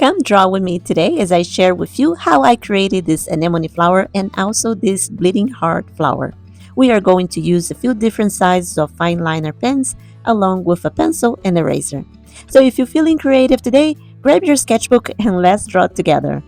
Come draw with me today as I share with you how I created this anemone flower and also this bleeding heart flower. We are going to use a few different sizes of fine liner pens along with a pencil and eraser. So if you're feeling creative today, grab your sketchbook and let's draw together.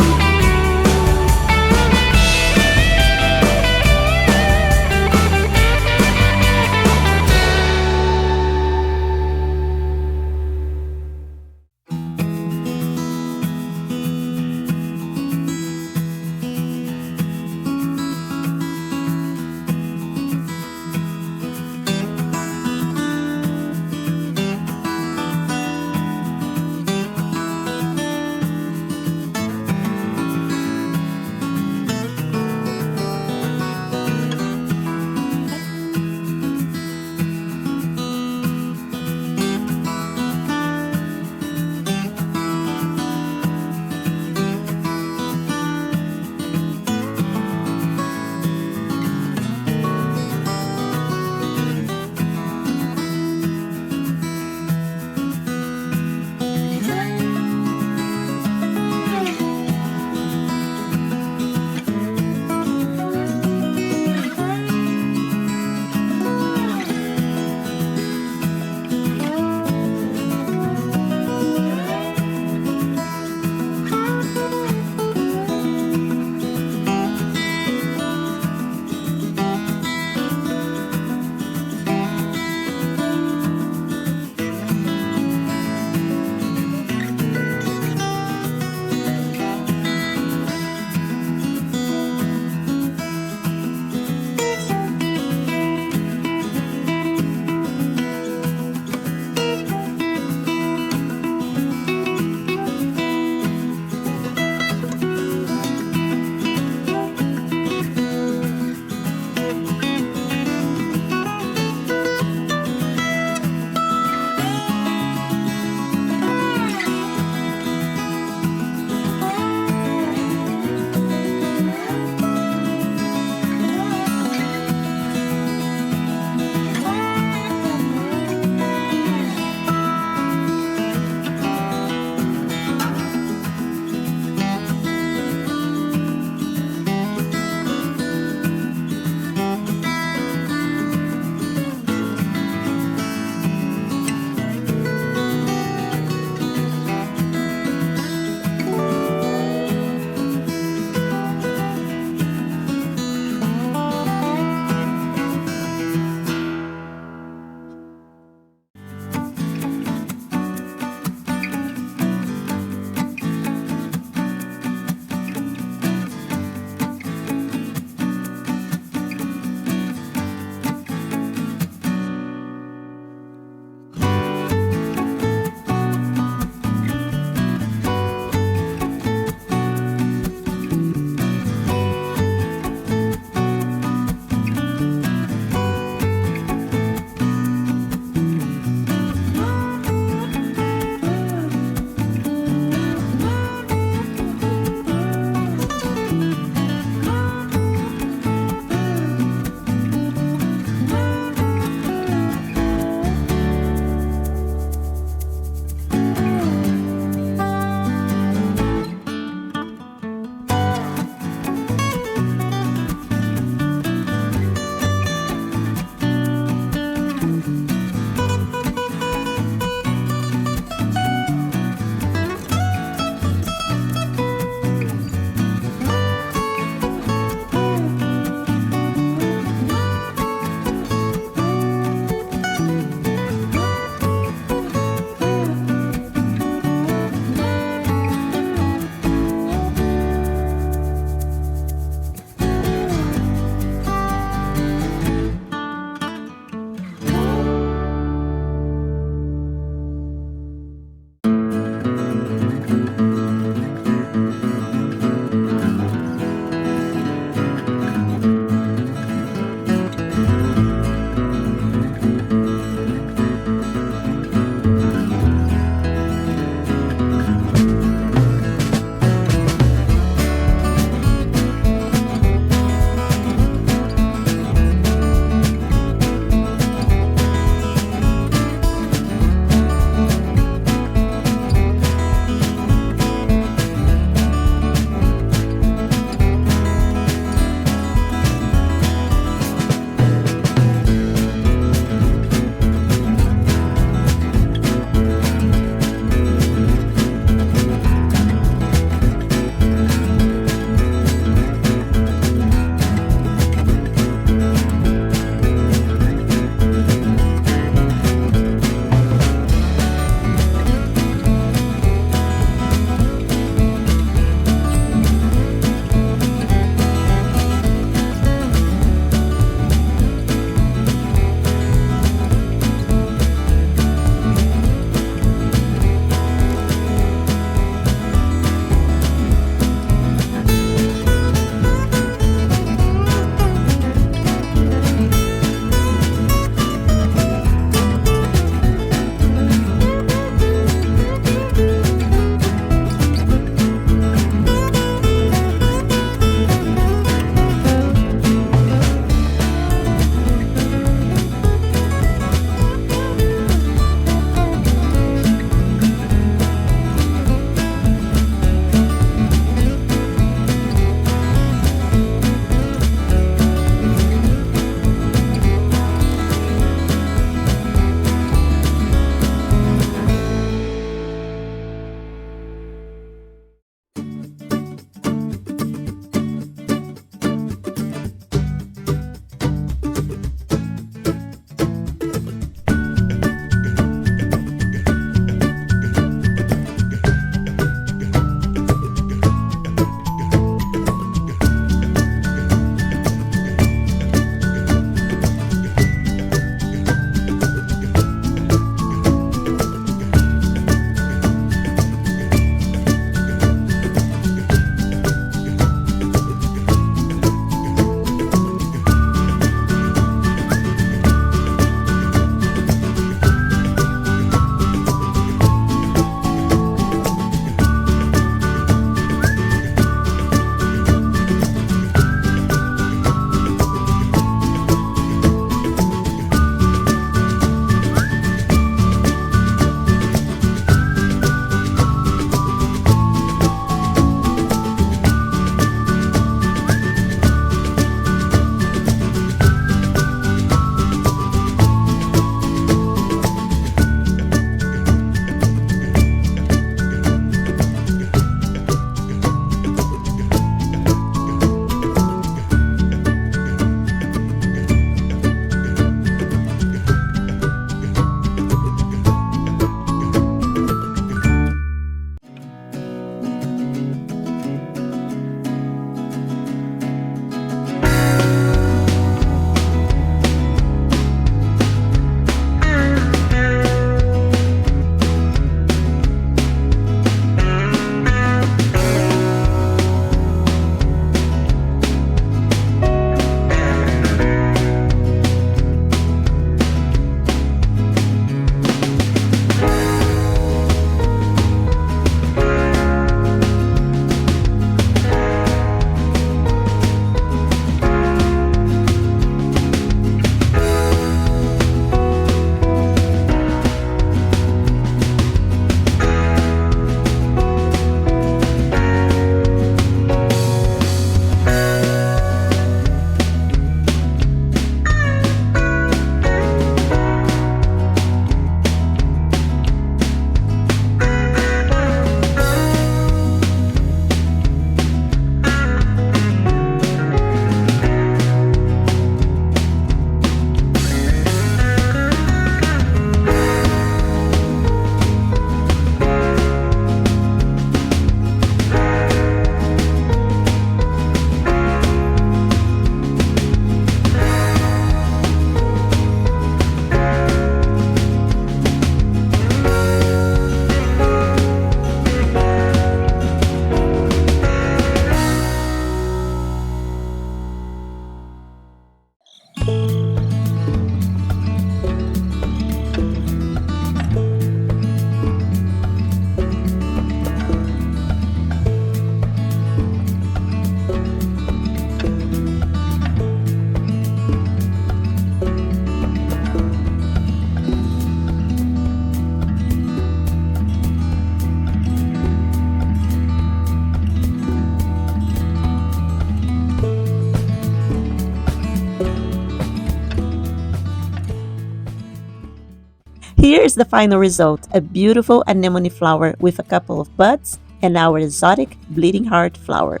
Here is the final result, a beautiful anemone flower with a couple of buds and our exotic bleeding heart flower.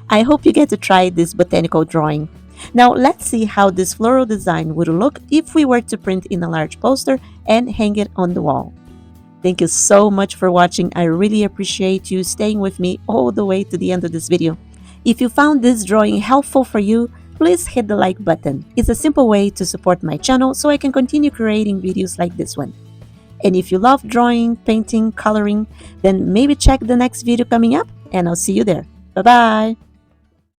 I hope you get to try this botanical drawing. Now let's see how this floral design would look if we were to print in a large poster and hang it on the wall. Thank you so much for watching. I really appreciate you staying with me all the way to the end of this video. If you found this drawing helpful for you, please hit the like button. It's a simple way to support my channel so I can continue creating videos like this one. And if you love drawing, painting, coloring, then maybe check the next video coming up, and I'll see you there. Bye-bye!